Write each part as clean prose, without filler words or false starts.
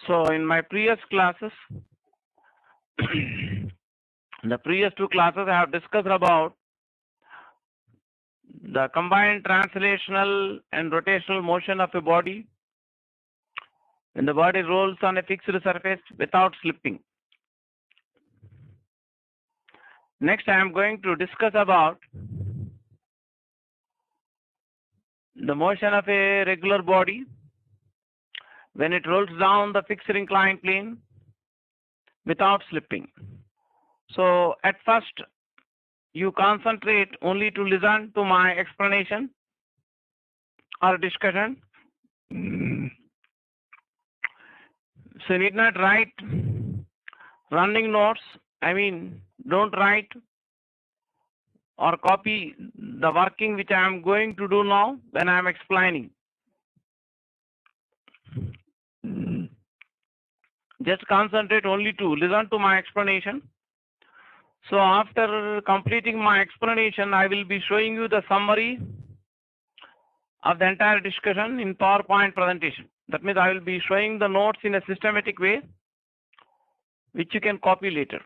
So in my previous classes, the previous two classes I have discussed about the combined translational and rotational motion of a body when the body rolls on a fixed surface without slipping. Next, I am going to discuss about the motion of a regular body when it rolls down the fixed inclined plane without slipping. So at first, you concentrate only to listen to my explanation or discussion. So you need not write running notes. I mean, don't write or copy the working which I am going to do now when I am explaining. Just concentrate only to listen to my explanation. So after completing my explanation, I will be showing you the summary of the entire discussion in PowerPoint presentation. That means I will be showing the notes in a systematic way, which you can copy later.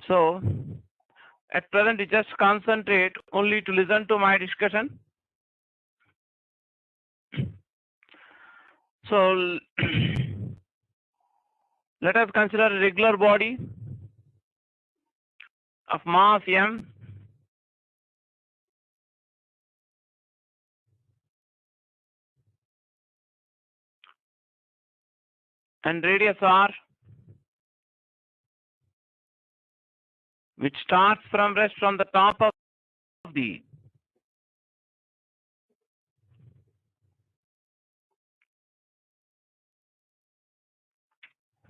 So at present, you just concentrate only to listen to my discussion. So let us consider a regular body of mass m and radius r, which starts from rest from the top of the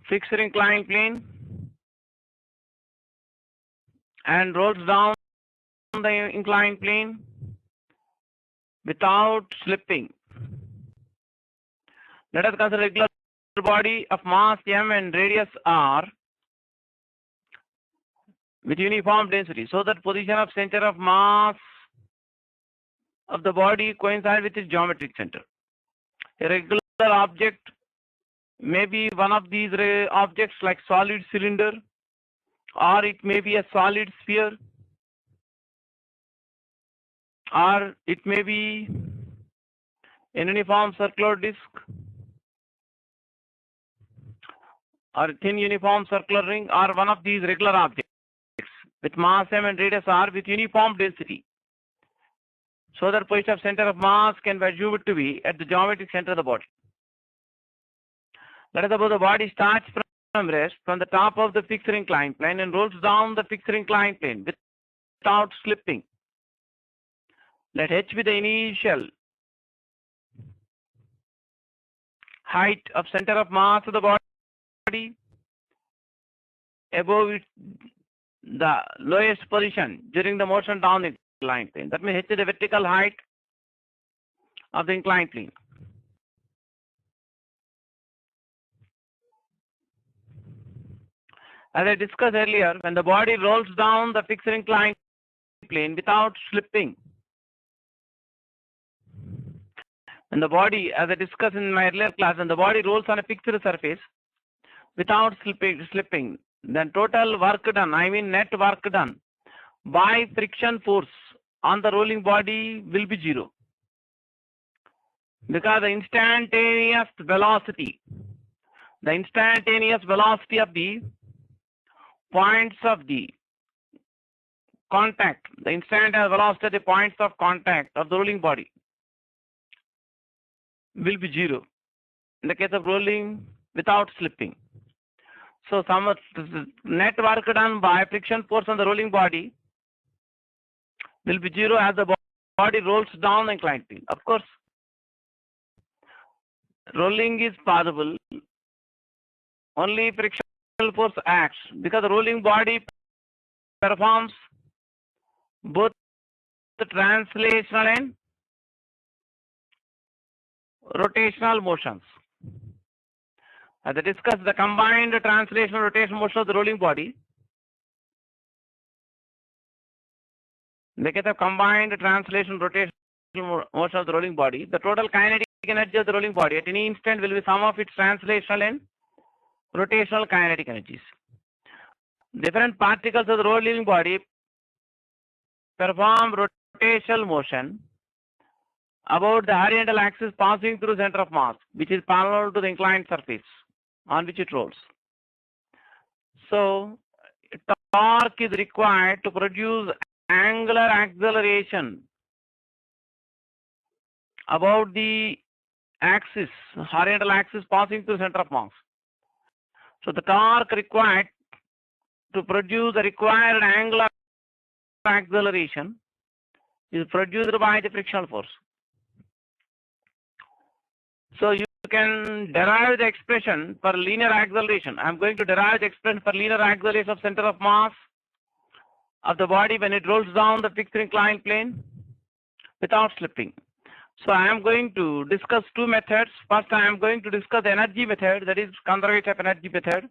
fixed inclined plane and rolls down the inclined plane without slipping. Let us consider a regular body of mass m and radius r with uniform density, so that position of center of mass of the body coincides with its geometric center. A regular object may be one of these objects like solid cylinder, or it may be a solid sphere, or it may be an uniform circular disc, or thin uniform circular ring, or one of these regular objects with mass m and radius r with uniform density, so that position of center of mass can be assumed to be at the geometric center of the body. Let us suppose the body starts from rest from the top of the fixed inclined plane and rolls down the fixed inclined plane without slipping. Let h be the initial height of center of mass of the body above the lowest position during the motion down the inclined plane. That means h is the vertical height of the inclined plane. As I discussed earlier, when the body rolls down the fixed inclined plane without slipping, when the body, as I discussed in my earlier class, when the body rolls on a fixed surface without slipping, then total work done, I mean net work done by friction force on the rolling body will be zero, because the instantaneous velocity of the points of the contact, the instantaneous velocity of the points of contact of the rolling body will be zero in the case of rolling without slipping. So some net work done by friction force on the rolling body will be zero as the body rolls down the inclined plane. Of course, rolling is possible only friction force acts, because the rolling body performs both the translational and rotational motions. As I discussed, the combined translational rotational motion of the rolling body, in the case of combined translation rotational motion of the rolling body, the total kinetic energy of the rolling body at any instant will be sum of its translational and rotational kinetic energies. Different particles of the rolling body perform rotational motion about the horizontal axis passing through center of mass, which is parallel to the inclined surface on which it rolls. So, torque is required to produce angular acceleration about the axis, horizontal axis passing through center of mass. So, the torque required to produce the required angular acceleration is produced by the frictional force. So you can derive the expression for linear acceleration. I'm going to derive the expression for linear acceleration of center of mass of the body when it rolls down the fixed inclined plane without slipping. So I am going to discuss two methods. First, I am going to discuss the energy method, that is conservation of energy method.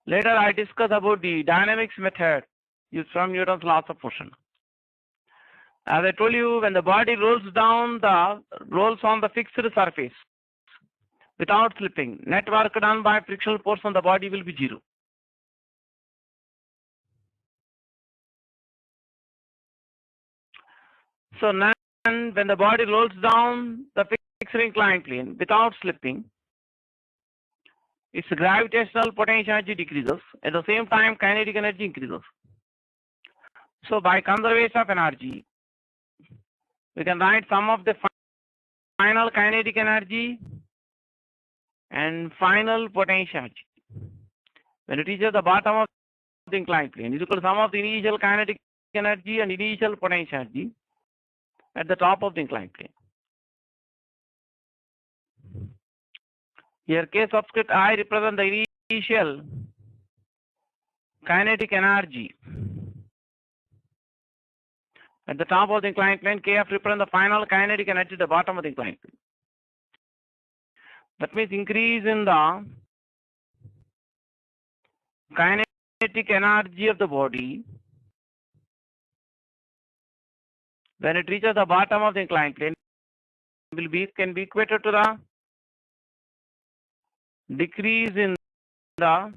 Later, I discuss about the dynamics method used from Newton's laws of motion. As I told you, when the body rolls on the fixed surface without slipping, net work done by frictional force on the body will be 0. So now, when the body rolls down the fixed inclined plane without slipping, its gravitational potential energy decreases. At the same time, kinetic energy increases. So by conservation of energy, we can write sum of the final kinetic energy and final potential energy. When it reaches the bottom of the inclined plane, is equal to sum of the initial kinetic energy and initial potential energy at the top of the inclined plane. Here, K subscript I represent the initial kinetic energy at the top of the inclined plane. Kf represents the final kinetic energy at the bottom of the inclined plane. That means increase in the kinetic energy of the body when it reaches the bottom of the inclined plane can be equated to the decrease in the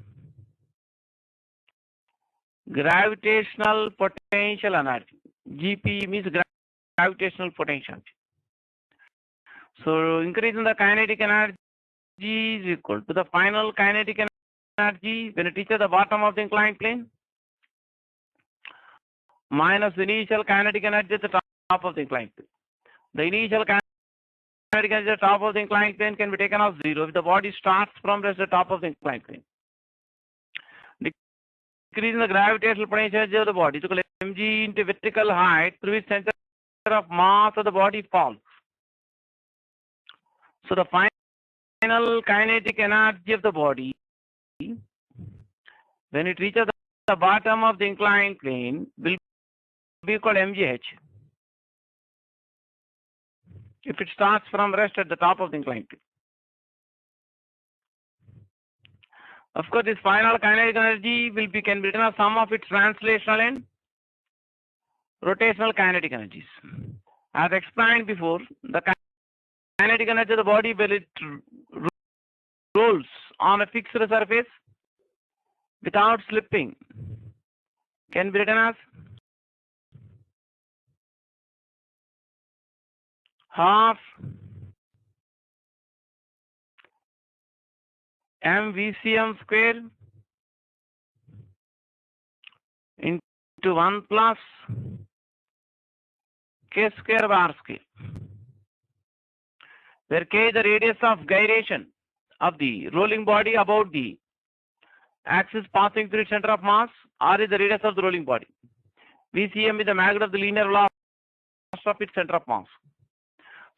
gravitational potential energy. GP means gravitational potential. So increase in the kinetic energy is equal to the final kinetic energy when it reaches the bottom of the inclined plane minus the initial kinetic energy at the top of the inclined plane. The initial kinetic energy at the top of the inclined plane can be taken as 0 if the body starts from the top of the inclined plane. Decrease in the gravitational potential energy of the body is equal to mg into vertical height through which center of mass of the body falls. So the final kinetic energy of the body when it reaches the bottom of the inclined plane will be equal to mgh if it starts from rest at the top of the inclined plane. Of course, this final kinetic energy can be written as sum of its translational and rotational kinetic energies. As explained before, the kinetic energy of the body when it rolls on a fixed surface without slipping can be written as half mvcm square into 1 plus k square bar square, where k is the radius of gyration of the rolling body about the axis passing through its center of mass, r is the radius of the rolling body. Vcm is the magnitude of the linear velocity of its center of mass.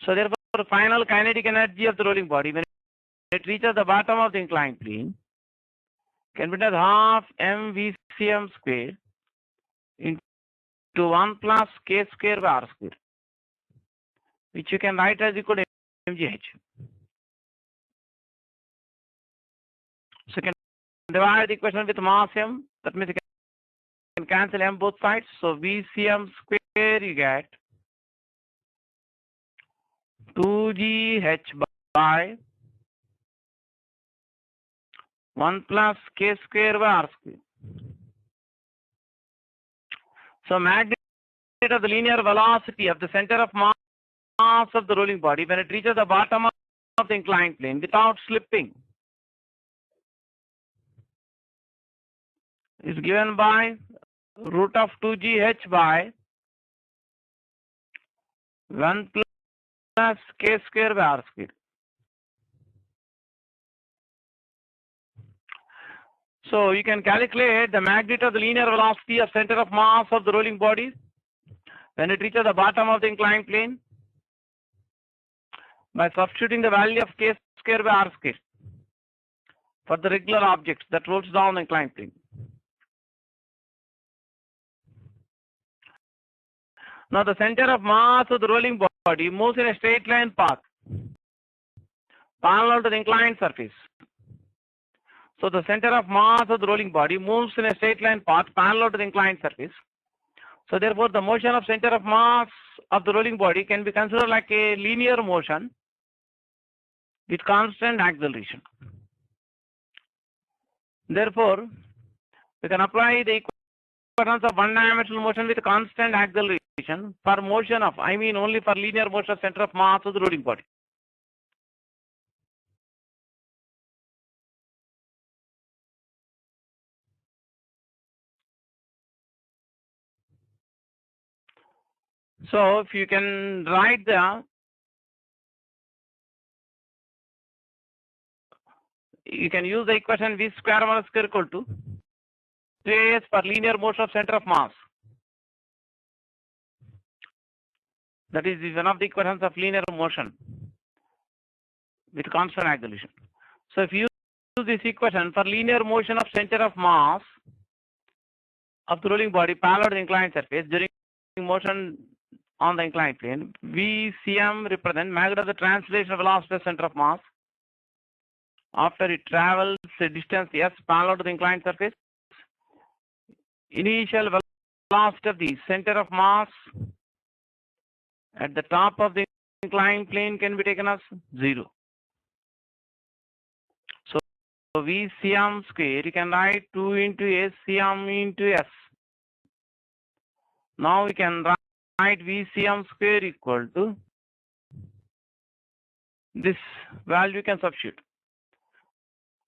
So therefore, the final kinetic energy of the rolling body when it reaches the bottom of the inclined plane can be as half mvcm square into 1 plus k square r square, which you can write as equal to mgh. So you can divide the equation with mass m. That means you can cancel m both sides. So vcm square you get 2gh by 1 plus k square by r square. So magnitude of the linear velocity of the center of mass of the rolling body when it reaches the bottom of the inclined plane without slipping is given by root of 2gh by 1 plus k square by r square. So you can calculate the magnitude of the linear velocity of center of mass of the rolling body when it reaches the bottom of the inclined plane by substituting the value of k square by r square for the regular objects that rolls down the inclined plane. Now the center of mass of the rolling body moves in a straight line path parallel to the inclined surface. So the center of mass of the rolling body moves in a straight line path parallel to the inclined surface. So therefore the motion of center of mass of the rolling body can be considered like a linear motion with constant acceleration. Therefore, we can apply the equations of one-dimensional motion with constant acceleration for motion of, only for linear motion of center of mass of the rolling body. So if you can write you can use the equation v square minus square equal to 2as for linear motion of center of mass. That is one of the equations of linear motion with constant acceleration. So if you use this equation for linear motion of center of mass of the rolling body parallel to the inclined surface during motion on the inclined plane, VCM represent magnitude of the translation velocity of center of mass after it travels a distance s parallel to the inclined surface. Initial velocity of the center of mass at the top of the inclined plane can be taken as 0. So VCM square, you can write 2 into SCM into S. Now we can write VCM square equal to this value you can substitute.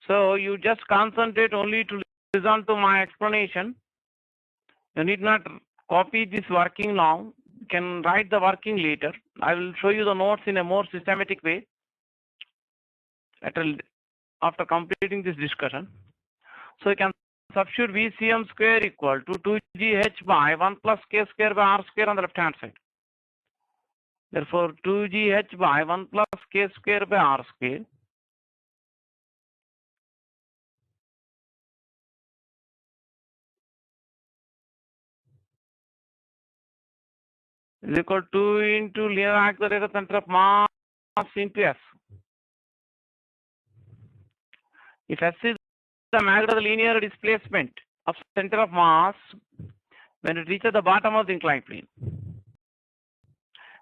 So you just concentrate only to listen to my explanation. You need not copy this working now. You can write the working later. I will show you the notes in a more systematic way after completing this discussion. So you can substitute VCM square equal to 2gh by 1 plus k square by r square on the left hand side. Therefore 2gh by 1 plus k square by r square is equal to 2 into linear accelerator center of mass into S. If S is the magnitude of the linear displacement of center of mass when it reaches the bottom of the inclined plane,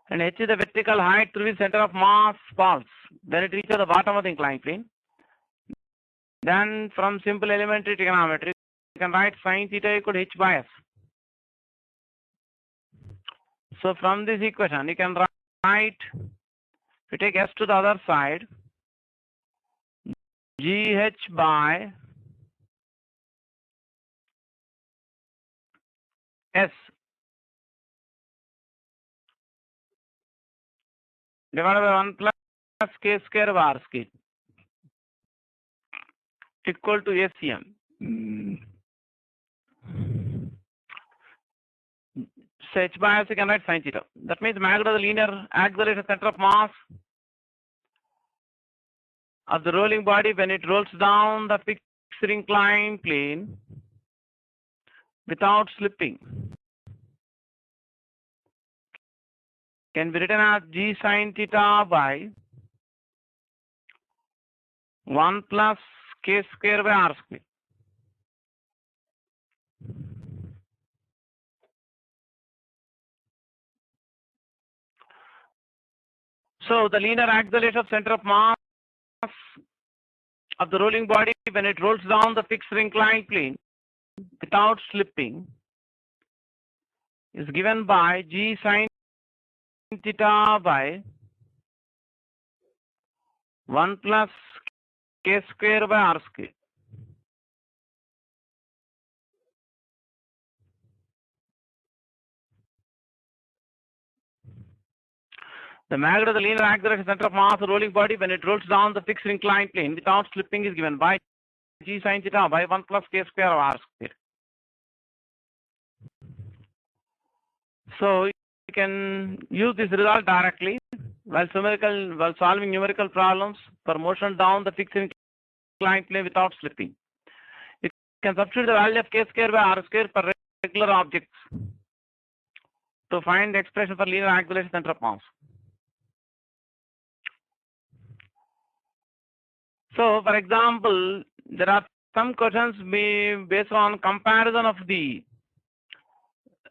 and h is the vertical height through which center of mass falls when it reaches the bottom of the inclined plane, then from simple elementary trigonometry you can write sin theta equal to h by s. So from this equation you can write, if you take s to the other side, gh by s divided by 1 plus k square by r square equal to SCM. So h by s you can write sin theta. That means magnitude of the linear acceleration center of mass of the rolling body when it rolls down the fixed inclined plane without slipping can be written as g sin theta by 1 plus k square by r square. So the linear acceleration of center of mass of the rolling body when it rolls down the fixed inclined plane without slipping is given by G sin theta by 1 plus K square by R square. The magnitude of the linear acceleration center of mass of the rolling body when it rolls down the fixed inclined plane without slipping is given by G sin theta by 1 plus K square of R square. So you can use this result directly while solving numerical problems for motion down the fixed inclined plane without slipping. You can substitute the value of K square by R square for regular objects to find the expression for linear acceleration center of mass. So, for example, there are some questions based on comparison of the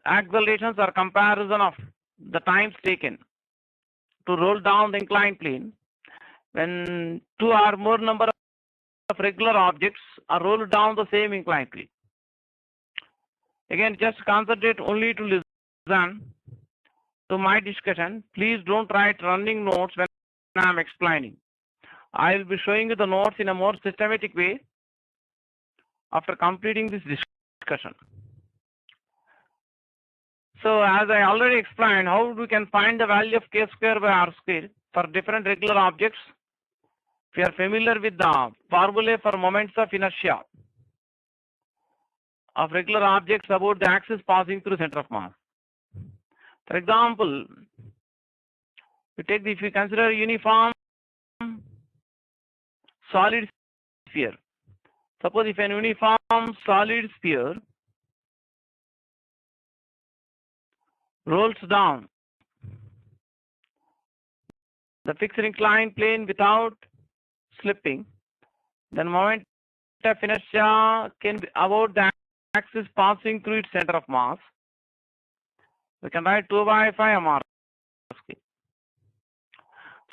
accelerations or comparison of the times taken to roll down the inclined plane when two or more number of regular objects are rolled down the same inclined plane. Again, just concentrate only to listen to my discussion. Please don't write running notes when I am explaining. I will be showing you the notes in a more systematic way after completing this discussion. So as I already explained, how we can find the value of K square by R square for different regular objects? If you are familiar with the formulae for moments of inertia of regular objects about the axis passing through center of mass. For example, if you consider a uniform solid sphere. Suppose if an uniform solid sphere rolls down the fixed inclined plane without slipping, then moment of inertia can be about the axis passing through its center of mass. We can write 2 by 5 mr square.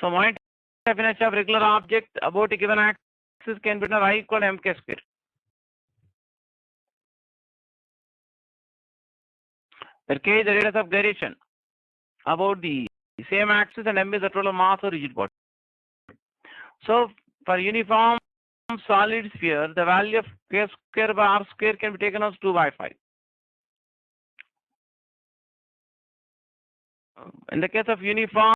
So moment of inertia of regular object about a given axis can be written I equal to mk square. Where k is the radius of gyration about the same axis and m is the total mass of rigid body. So for uniform solid sphere, the value of K square by R square can be taken as 2 by 5. In the case of uniform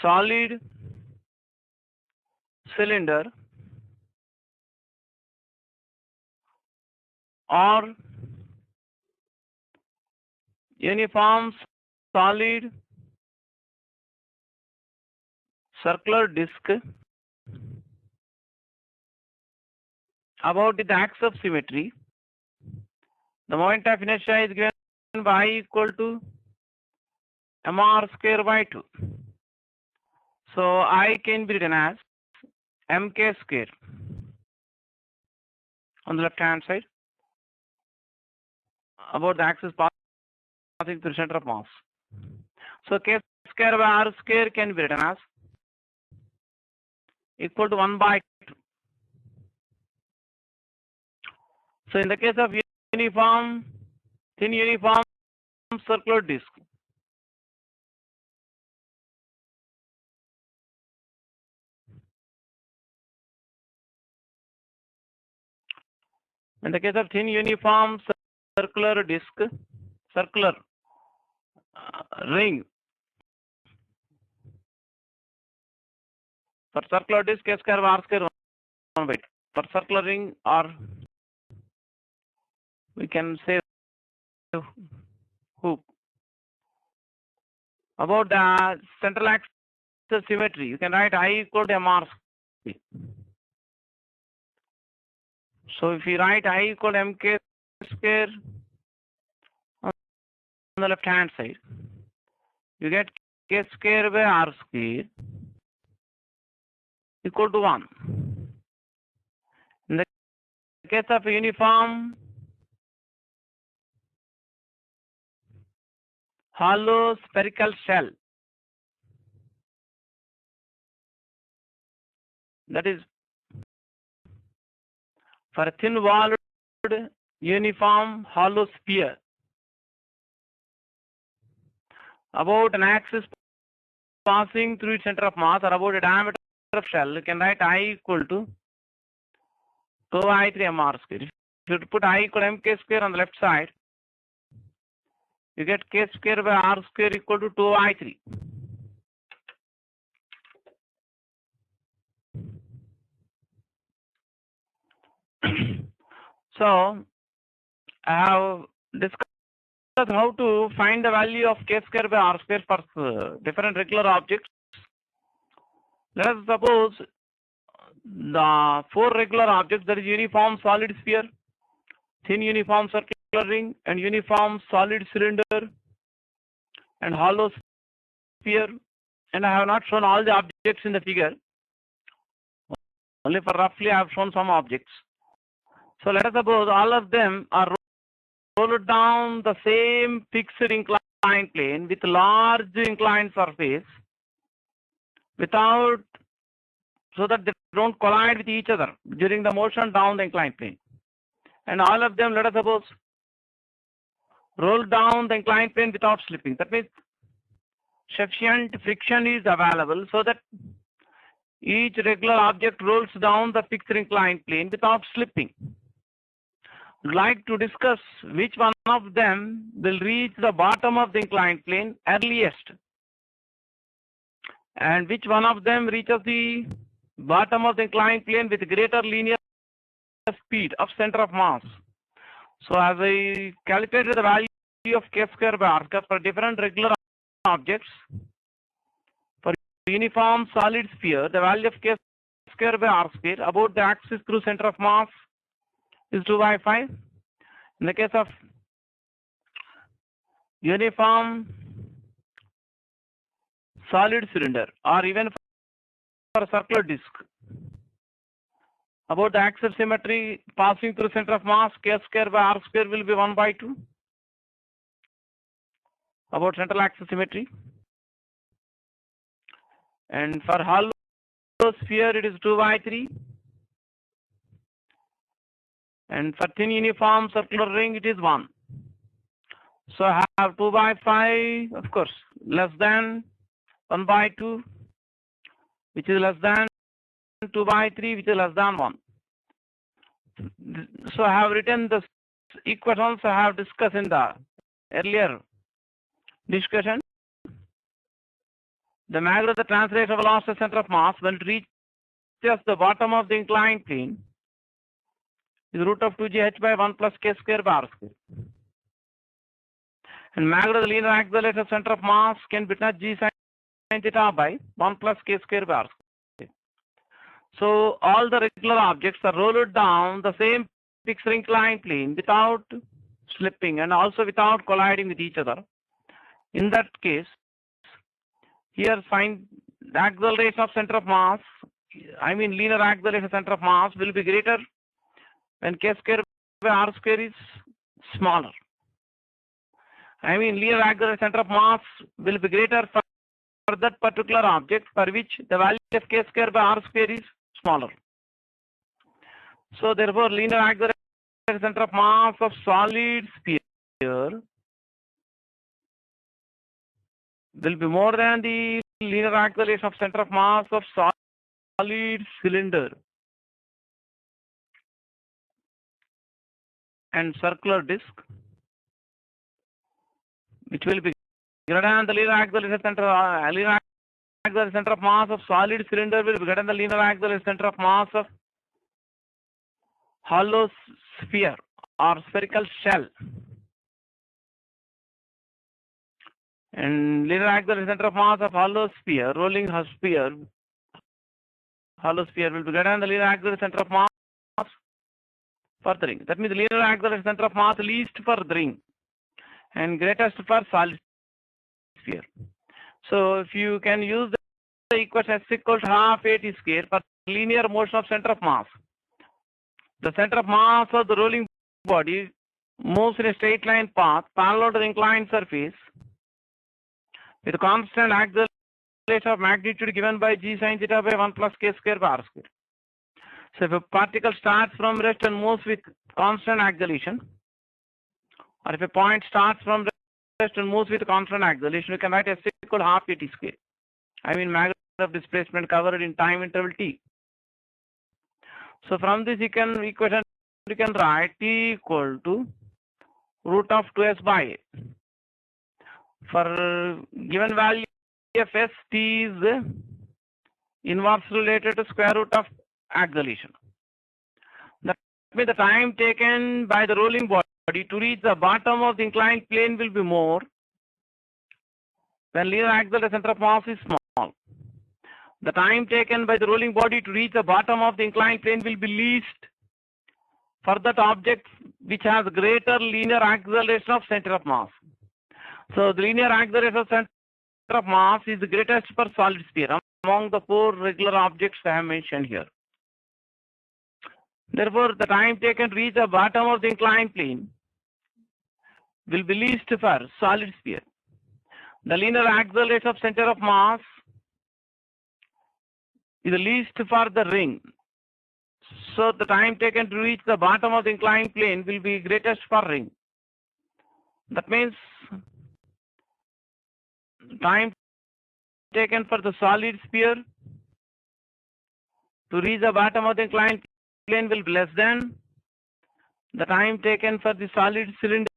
solid cylinder or uniform solid circular disc about the axis of symmetry, the moment of inertia is given by I equal to mr square by 2. So I can be written as mk square on the left hand side about the axis passing through the center of mass. So K square by R square can be written as equal to 1 by 2. So in the case of thin uniform circular disc, in the case of thin uniform circular disc, circular ring, for circular disc K square by R square 1 by 2. For circular ring, or we can say hoop. About the central axis symmetry, you can write I equal to mr square. So if you write I equal to mk square on the left hand side, you get K square by R square equal to 1. In the case of a uniform hollow spherical shell, that is for a thin-walled uniform hollow sphere about an axis passing through its center of mass or about a diameter of shell, you can write I equal to 2I3 mr square. If you put I equal to mk square on the left side, you get k square by r square equal to 2I3. So I have discussed how to find the value of k square by r square for different regular objects. Let us suppose the 4 regular objects, that is uniform solid sphere, thin uniform circular ring, and uniform solid cylinder, and hollow sphere. And I have not shown all the objects in the figure. Only for roughly I have shown some objects. So let us suppose all of them are rolled down the same fixed inclined plane with large inclined surface without, so that they don't collide with each other during the motion down the inclined plane. And all of them, let us suppose, roll down the inclined plane without slipping. That means sufficient friction is available so that each regular object rolls down the fixed inclined plane without slipping. I'd like to discuss which one of them will reach the bottom of the inclined plane earliest, and which one of them reaches the bottom of the inclined plane with greater linear speed of center of mass. So as I calculated the value of k square by r square for different regular objects, for uniform solid sphere, the value of k square by r square about the axis through center of mass is 2/5. In the case of uniform solid cylinder, or even for a circular disc, about the axis symmetry passing through center of mass, k square by r square will be 1/2. About central axis symmetry. And for hollow sphere, it is 2/3. And for thin uniform circular ring, it is 1. So I have 2/5, of course, less than 1/2, which is less than 2/3, which is less than 1. So I have written the equations I have discussed in the earlier discussion. The magnitude of the translation velocity center of mass when it reaches the bottom of the inclined plane is root of 2gh by 1 plus k square by r square. And magnitude of the linear acceleration center of mass can be written as g sin theta by 1 plus k square by r square. So all the regular objects are rolled down the same fixed inclined plane without slipping and also without colliding with each other. In that case, here find the acceleration of center of mass, I mean linear acceleration center of mass will be greater when k square by r square is smaller. I mean linear acceleration center of mass will be greater for that particular object for which the value of k square by r square is smaller. So therefore linear acceleration center of mass of solid sphere will be more than the linear acceleration of center of mass of solid cylinder and circular disc, which will be greater than the linear acceleration center of mass of solid cylinder will be greater than the linear acceleration center of mass of hollow sphere or spherical shell. And linear acceleration center of mass of hollow sphere, rolling sphere, hollow sphere will be greater than the linear acceleration center of mass for the ring. That means the linear acceleration center of mass least for the ring and greatest for solid sphere. So if you can use the equation s equal to half at square for linear motion of center of mass, the center of mass of the rolling body moves in a straight line path parallel to the inclined surface with constant acceleration of magnitude given by g sin theta by 1 plus k square by r square. So if a particle starts from rest and moves with constant acceleration, or if a point starts from rest and moves with constant acceleration, we can write S equal half at square. I mean magnitude of displacement covered in time interval t. So from this equation you can write t equal to root of 2s by a. For given value of s, t is inverse related to square root of acceleration. That means the time taken by the rolling body to reach the bottom of the inclined plane will be more when linear axle center of mass is small. The time taken by the rolling body to reach the bottom of the inclined plane will be least for that object which has greater linear acceleration of center of mass. So the linear acceleration of center of mass is the greatest for solid sphere among the 4 regular objects I have mentioned here. Therefore, the time taken to reach the bottom of the inclined plane will be least for solid sphere. The linear acceleration of center of mass is the least for the ring. So the time taken to reach the bottom of the inclined plane will be greatest for ring. That means time taken for the solid sphere to reach the bottom of the inclined plane will be less than the time taken for the solid cylinder,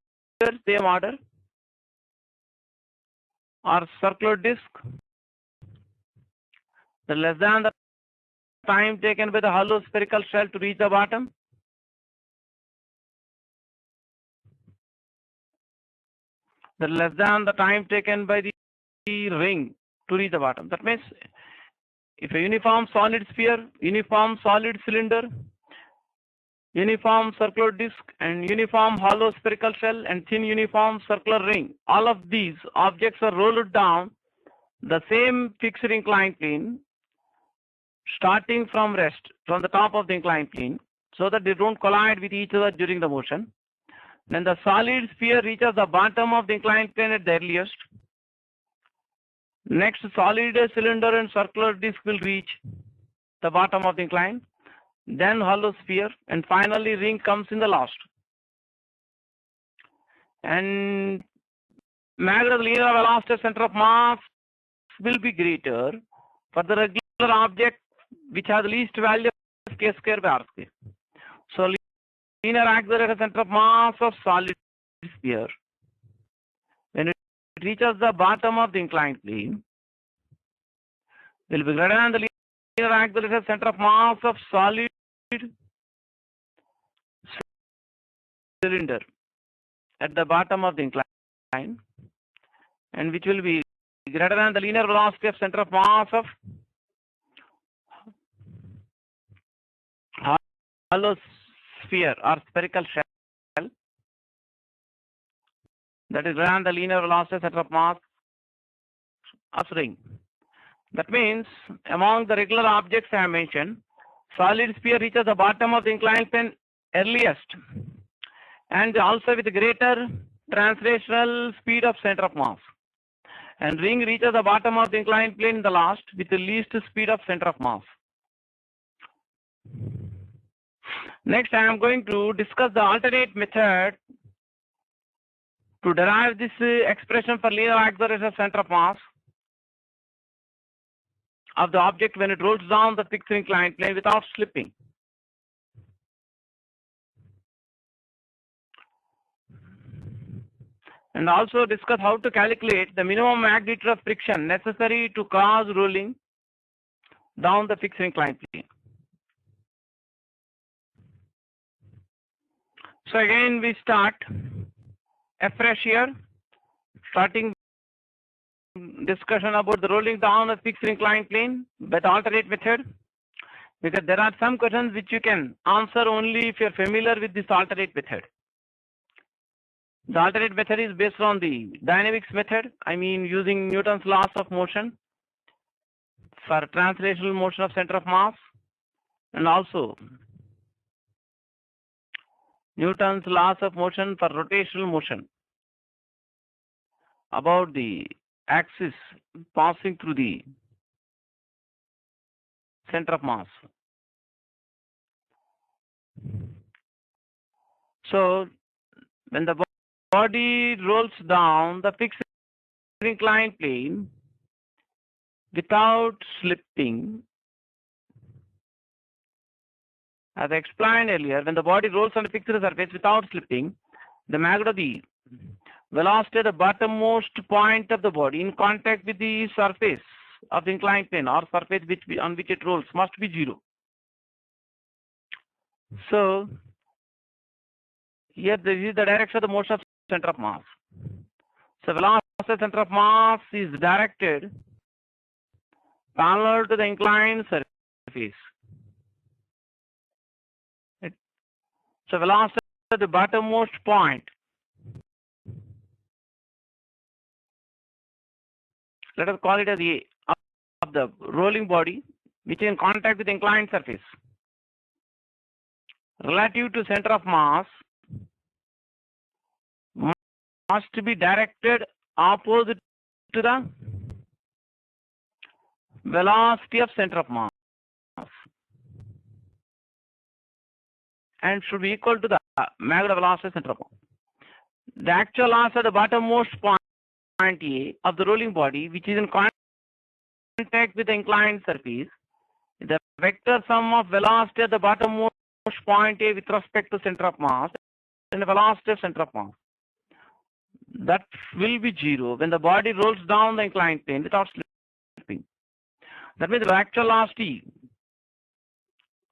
same order, or circular disc, the less than the time taken by the hollow spherical shell to reach the bottom, the less than the time taken by the ring to reach the bottom. That means if a uniform solid sphere, uniform solid cylinder, uniform circular disc, and uniform hollow spherical shell, and thin uniform circular ring, all of these objects are rolled down the same fixed inclined plane, starting from rest, from the top of the inclined plane, so that they don't collide with each other during the motion. Then the solid sphere reaches the bottom of the inclined plane at the earliest. Next, solid cylinder and circular disc will reach the bottom of the incline, then hollow sphere, and finally ring comes in the last. And magnitude of linear velocity center of mass will be greater for the regular object which has the least value of k square by r square. So linear acceleration center of mass of solid sphere, when it reaches the bottom of the inclined plane, will be greater than the linear acceleration center of mass of solid cylinder at the bottom of the incline, and which will be greater than the linear velocity of center of mass of hollow sphere or spherical shell, that is greater than the linear velocity center of mass of ring. That means among the regular objects I have mentioned, solid sphere reaches the bottom of the inclined plane earliest, and also with greater translational speed of center of mass. And ring reaches the bottom of the inclined plane in the last with the least speed of center of mass. Next, I am going to discuss the alternate method to derive this expression for linear acceleration of center of mass of the object when it rolls down the fixed inclined plane without slipping. And also discuss how to calculate the minimum magnitude of friction necessary to cause rolling down the fixed inclined plane. So again we start afresh here, starting discussion about the rolling down a fixed inclined plane by the alternate method, because there are some questions which you can answer only if you are familiar with this alternate method. The alternate method is based on the dynamics method, I mean using Newton's laws of motion for translational motion of center of mass, and also Newton's laws of motion for rotational motion about the axis passing through the center of mass. So when the body rolls down the fixed inclined plane without slipping, as I explained earlier, when the body rolls on a fixed surface without slipping, the magnitude of the velocity at the bottommost point of the body in contact with the surface of the inclined plane or surface on which it rolls must be 0. So here this is the direction of the motion of center of mass. So velocity center of mass is directed parallel to the inclined surface. So velocity at the bottommost point, let us call it as A, of the rolling body which is in contact with the inclined surface, relative to center of mass, must be directed opposite to the velocity of center of mass and should be equal to the magnitude velocity of center of mass. The actual mass at the bottommost point A of the rolling body which is in contact with the inclined surface, the vector sum of velocity at the bottommost point A with respect to center of mass and the velocity of center of mass, that will be 0 when the body rolls down the inclined plane without slipping. That means the actual velocity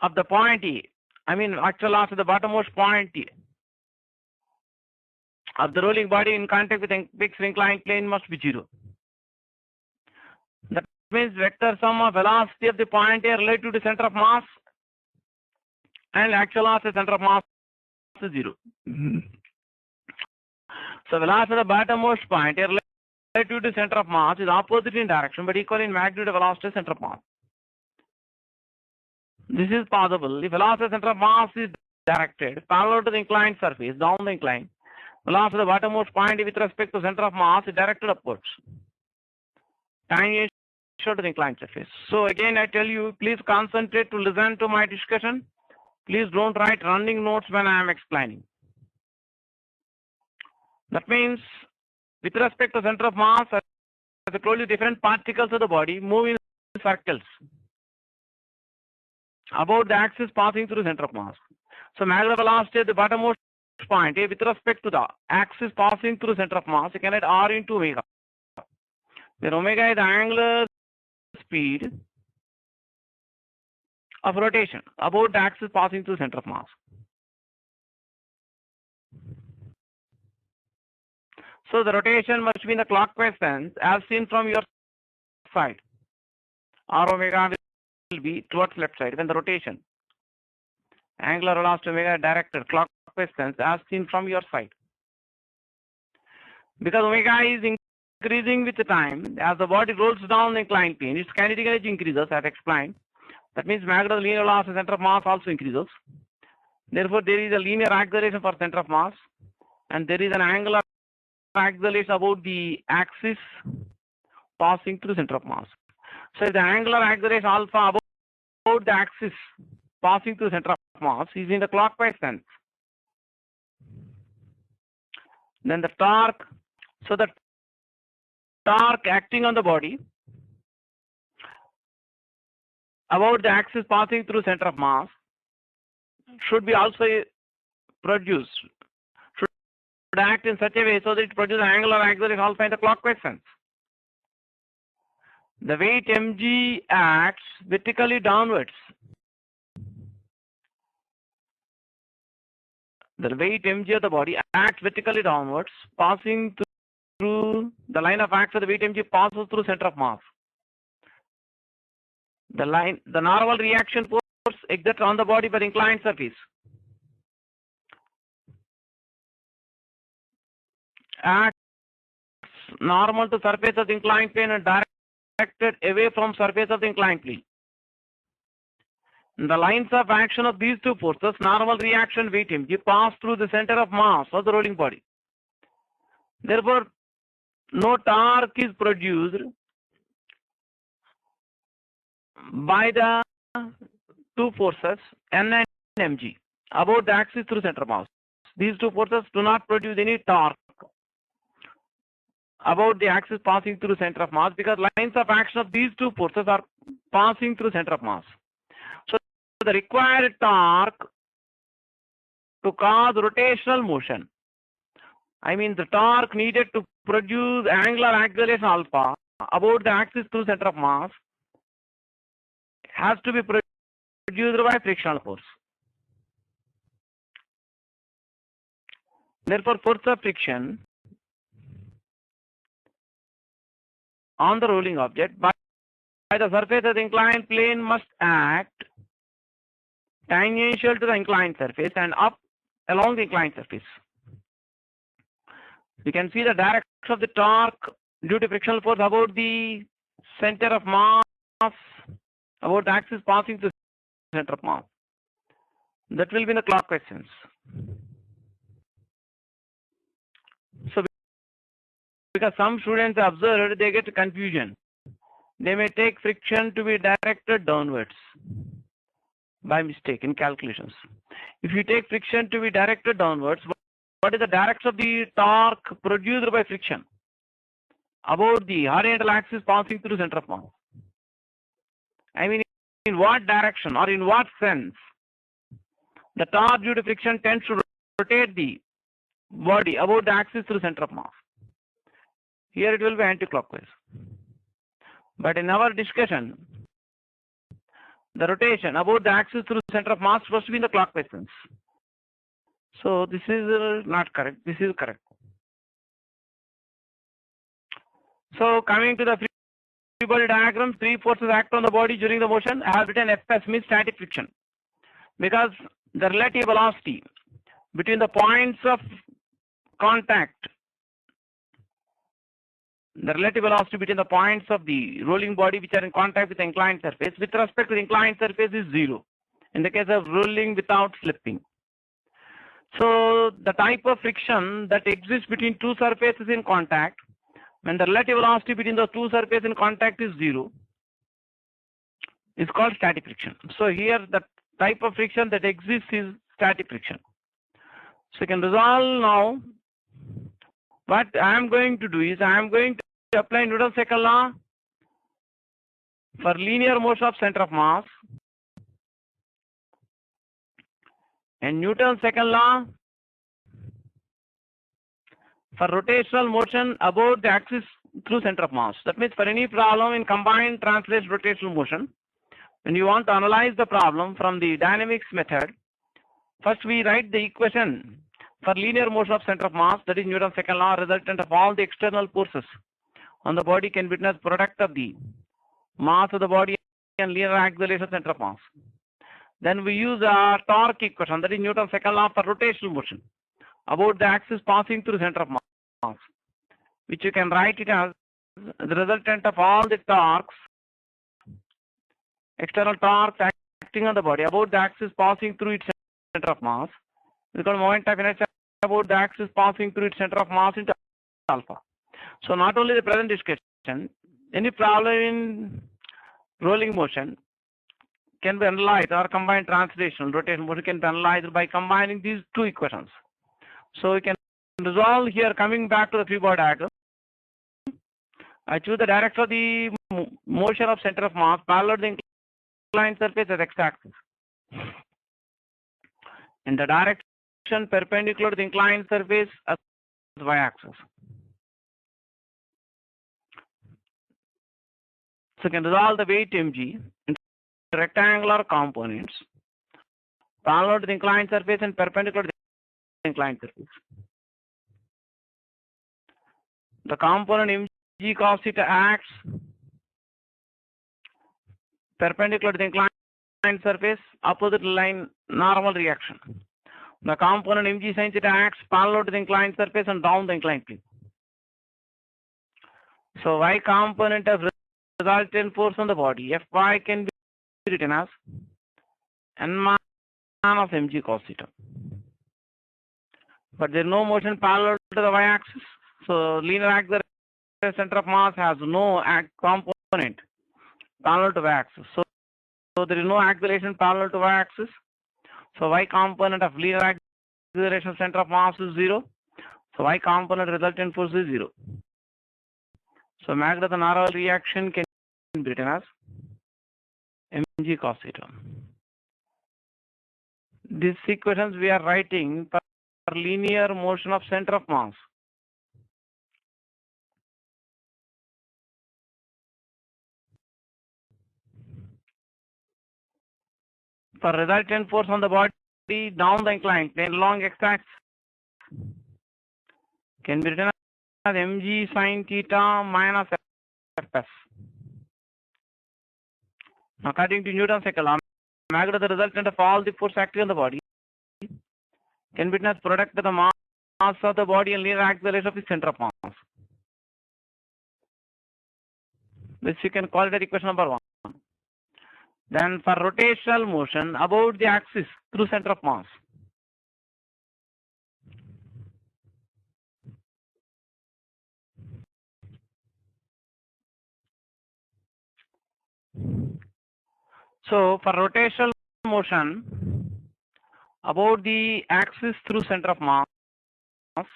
of the point A, actual velocity at the bottommost point A of the rolling body in contact with the fixed inclined plane must be 0. That means vector sum of velocity of the point A relative to center of mass and actual velocity at center of mass is 0. So velocity at the bottommost point A relative to center of mass is opposite in direction but equal in magnitude of velocity at center of mass. This is possible if velocity at center of mass is directed parallel to the inclined surface down the incline. Velocity at the bottommost point with respect to center of mass is directed upwards, tangential to the inclined surface. So again I tell you, please concentrate to listen to my discussion. Please don't write running notes when I am explaining. That means with respect to center of mass, as I told you, different particles of the body move in circles about the axis passing through center of mass. So magnitude velocity at the bottommost point A with respect to the axis passing through center of mass, you can write R into omega, where omega is the angular speed of rotation about the axis passing through center of mass. So the rotation must be in the clockwise sense as seen from your side. R omega will be towards left side when the rotation. Angular velocity omega directed clockwise sense as seen from your side. Because omega is increasing with the time as the body rolls down the inclined plane, its kinetic energy increases as explained. That means magnitude of linear velocity center of mass also increases. Therefore, there is a linear acceleration for center of mass and there is an angular acceleration about the axis passing through center of mass. So if the angular acceleration alpha about the axis passing through center of mass is in the clockwise sense, then the torque, so the torque acting on the body about the axis passing through center of mass should be also produced, should act in such a way so that it produces angular acceleration alpha in the clockwise sense. The weight mg acts vertically downwards. The weight mg of the body acts vertically downwards, passing through the line of action of the weight mg passes through center of mass. The normal reaction force exerted on the body by the inclined surface acts normal to surface of the inclined plane and directed away from surface of the inclined plane. The lines of action of these two forces, normal reaction weight mg, pass through the center of mass of the rolling body. Therefore, no torque is produced by the two forces N and mg about the axis through center of mass. These two forces do not produce any torque about the axis passing through center of mass, because lines of action of these two forces are passing through center of mass. So the required torque to cause rotational motion, I mean the torque needed to produce angular acceleration alpha about the axis through center of mass, has to be produced by frictional force. Therefore, force of friction on the rolling object by the surface of the inclined plane must act tangential to the inclined surface and up along the inclined surface. You can see the direction of the torque due to frictional force about the center of mass, about the axis passing through the center of mass. That will be in the clock questions. So, because some students observed, they get confusion. They may take friction to be directed downwards by mistake in calculations. If you take friction to be directed downwards, what is the direction of the torque produced by friction about the horizontal axis passing through center of mass? I mean, in what direction or in what sense the torque due to friction tends to rotate the body about the axis through center of mass? Here it will be anti-clockwise. But in our discussion, the rotation about the axis through center of mass supposed to be in the clockwise sense. So this is not correct. This is correct. So coming to the free body diagram, three forces act on the body during the motion. I have written Fs means static friction, because the relative velocity between the points of contact, the relative velocity between the points of the rolling body which are in contact with the inclined surface with respect to the inclined surface is zero in the case of rolling without slipping. So the type of friction that exists between two surfaces in contact, when the relative velocity between the two surfaces in contact is zero, is called static friction. So here the type of friction that exists is static friction. So you can resolve now. What I am going to do is I am going to apply Newton's second law for linear motion of center of mass and Newton's second law for rotational motion about the axis through center of mass. That means for any problem in combined translated rotational motion, when you want to analyze the problem from the dynamics method, first we write the equation for linear motion of center of mass, that is Newton's second law, resultant of all the external forces on the body can witness product of the mass of the body and linear acceleration of center of mass. Then we use a torque equation, that is Newton's second law for rotational motion about the axis passing through center of mass, which you can write it as the resultant of all the torques, external torques acting on the body about the axis passing through its center of mass, because moment of inertia about the axis passing through its center of mass into alpha. So not only the present discussion, any problem in rolling motion can be analyzed, or combined translational rotational motion can be analyzed by combining these two equations. So we can resolve here. Coming back to the free body diagram, I choose the direction of the motion of center of mass parallel to the inclined surface as x-axis, and the direction perpendicular to the inclined surface as y-axis. So you can resolve the weight mg into rectangular components parallel to the inclined surface and perpendicular to the inclined surface. The component mg cos theta acts perpendicular to the inclined surface, opposite line normal reaction. The component mg sin theta acts parallel to the inclined surface and down the inclined plane. So y component of resultant force on the body, Fy, can be written as n-man of mg cos theta. But there is no motion parallel to the y-axis. So linear acceleration center of mass has no component parallel to y-axis. So there is no acceleration parallel to y-axis. So y component of linear acceleration center of mass is 0. So y component resultant force is 0. So Magda-Narwal reaction can be written as mg cos theta. These equations we are writing for linear motion of center of mass. For resultant force on the body down the inclined plane along x-axis can be written as mg sin theta minus fs. According to Newton's second law, Magda, the resultant of all the force acting on the body, can be written as product of the mass of the body and linear acceleration of the center of mass. This you can call it as equation number 1. Then for rotational motion about the axis through center of mass. So for rotational motion about the axis through center of mass,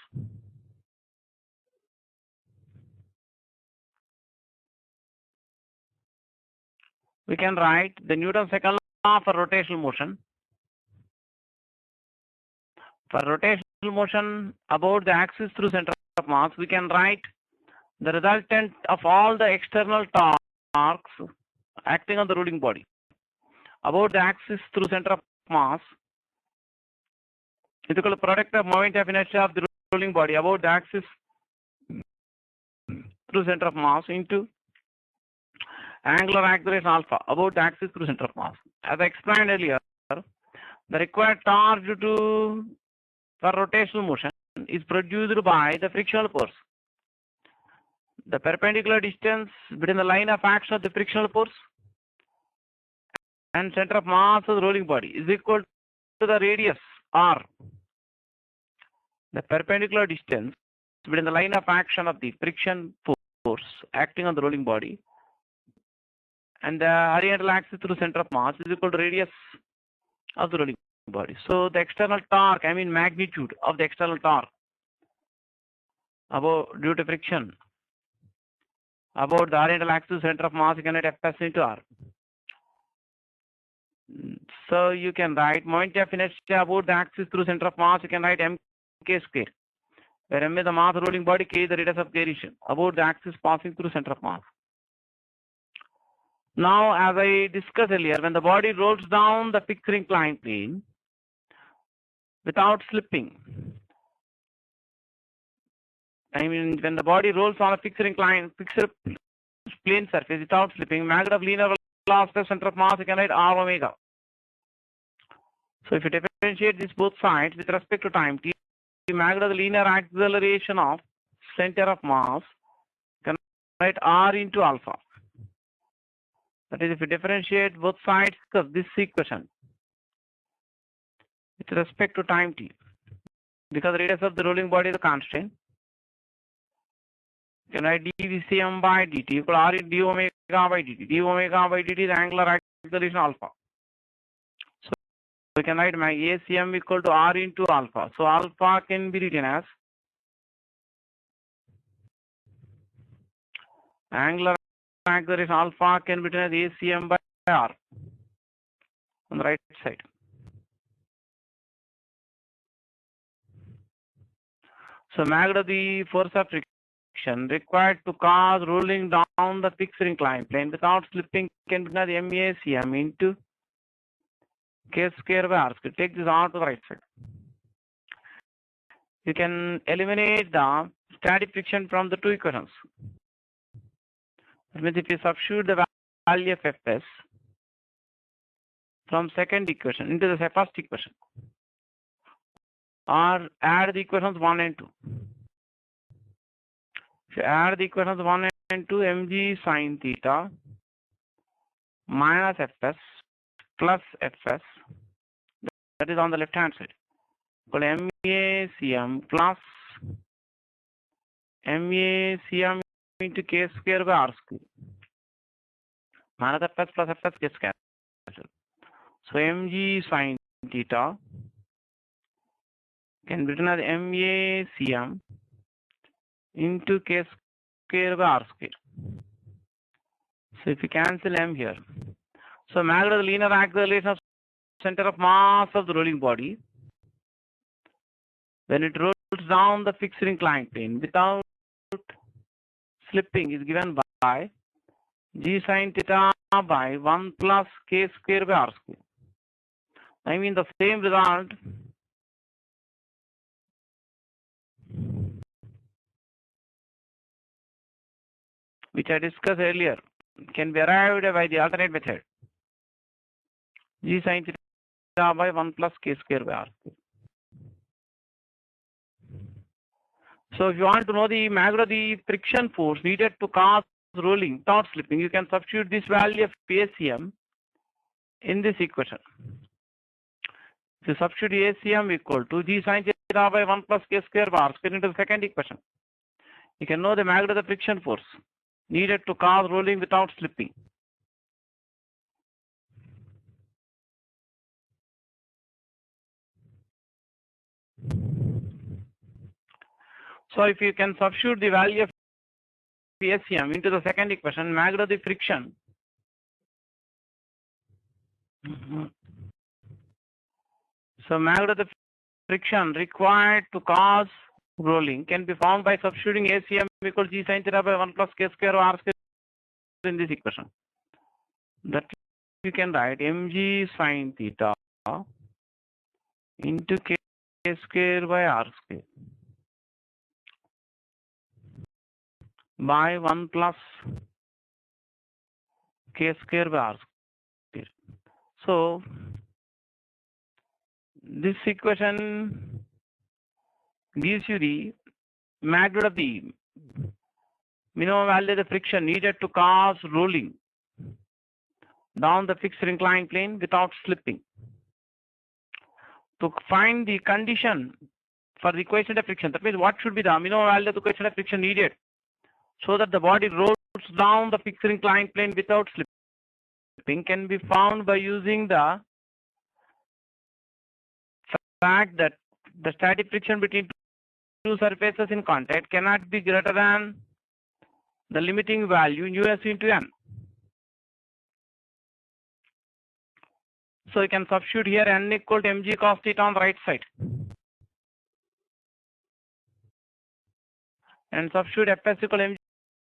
we can write the Newton's second law for rotational motion. For rotational motion about the axis through center of mass, we can write the resultant of all the external torques acting on the ruling body about the axis through center of mass is equal to product of moment of inertia of the ruling body about the axis through center of mass into angular acceleration alpha about the axis through center of mass. As I explained earlier, the required torque due to for rotational motion is produced by the frictional force. The perpendicular distance between the line of action of the frictional force and center of mass of the rolling body is equal to the radius r. The perpendicular distance between the line of action of the friction force acting on the rolling body and the horizontal axis through center of mass is equal to radius of the rolling body. So the external torque, I mean magnitude of the external torque about due to friction about the horizontal axis center of mass, you can write Fs into R. So you can write moment of inertia about the axis through center of mass, you can write mk square, where m is the mass of the rolling body, k is the radius of gyration about the axis passing through center of mass. Now, as I discussed earlier, when the body rolls down the fixed inclined plane without slipping, I mean, when the body rolls on a fixed plane surface without slipping, magnitude of linear velocity of center of mass, you can write r omega. So if you differentiate these both sides with respect to time t, magnitude of the linear acceleration of center of mass, you can write r into alpha. That is, if you differentiate both sides of this equation with respect to time t, because the radius of the rolling body is a constant, you can write dVcm by dt equal r in d omega by dt. D omega by dt is angular acceleration alpha. So we can write my ACM equal to r into alpha. So alpha can be written as angular acceleration alpha can be written as ACM by r on the right side. So magnitude of the force of friction required to cause rolling down the fixed inclined plane without slipping can be written as MACM into k square by r square. Take this r to the right side. You can eliminate the static friction from the two equations. That means if you substitute the value of Fs from second equation into the first equation, or add the equations 1 and 2. If you add the equations 1 and 2, mg sin theta minus Fs plus Fs, that is on the left hand side, equal MACM plus MACM into k square by r square minus Fs plus Fs gets cancelled. So mg sin theta can be written as MACM into K square by R square. So if you cancel M here, so magnitude of the linear acceleration of center of mass of the rolling body when it rolls down the fixed inclined plane without slipping is given by G sin theta by 1 plus K square by R square. I mean the same result which I discussed earlier can be arrived by the alternate method. G sin theta by 1 plus K square by R square. So if you want to know the magnitude of the friction force needed to cause rolling without slipping, you can substitute this value of ACM in this equation. If you substitute ACM equal to G sin theta by 1 plus K square by R square into the second equation, you can know the magnitude of the friction force needed to cause rolling without slipping. So if you can substitute the value of ACM into the second equation, magnitude of the friction so magnitude of the friction required to cause rolling can be found by substituting ACM equal G sin theta by 1 plus K square R square in this equation. That you can write mg sin theta into K square by R square by 1 plus K square by R square. So this equation gives you the magnitude of the minimum value of the friction needed to cause rolling down the fixed inclined plane without slipping. To find the condition for the coefficient of friction, that means what should be the minimum value of the coefficient of friction needed so that the body rolls down the fixed inclined plane without slipping, can be found by using the fact that the static friction between two surfaces in contact cannot be greater than the limiting value us into n. So you can substitute here n equal to mg cos theta on the right side and substitute fs equal to mg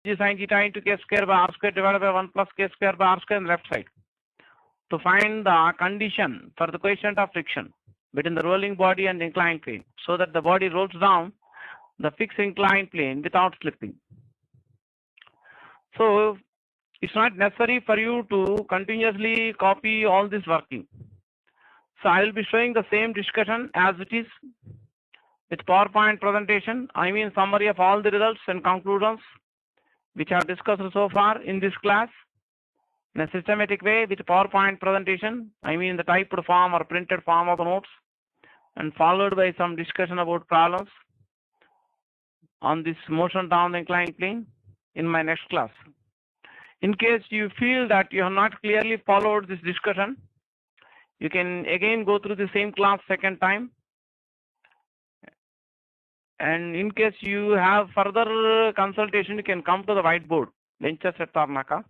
sin theta into K square by R square divided by 1 plus K square by R square on the left side to find the condition for the coefficient of friction between the rolling body and the inclined plane so that the body rolls down the fixed inclined plane without slipping. So it's not necessary for you to continuously copy all this working. So I will be showing the same discussion as it is with PowerPoint presentation. I mean summary of all the results and conclusions which I have discussed so far in this class in a systematic way with PowerPoint presentation. I mean the typed form or printed form of the notes, and followed by some discussion about problems on this motion down the inclined plane in my next class. In case you feel that you have not clearly followed this discussion, you can again go through the same class second time. And in case you have further consultation, you can come to the whiteboard benches at Tarnaka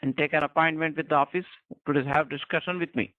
and take an appointment with the office to have discussion with me.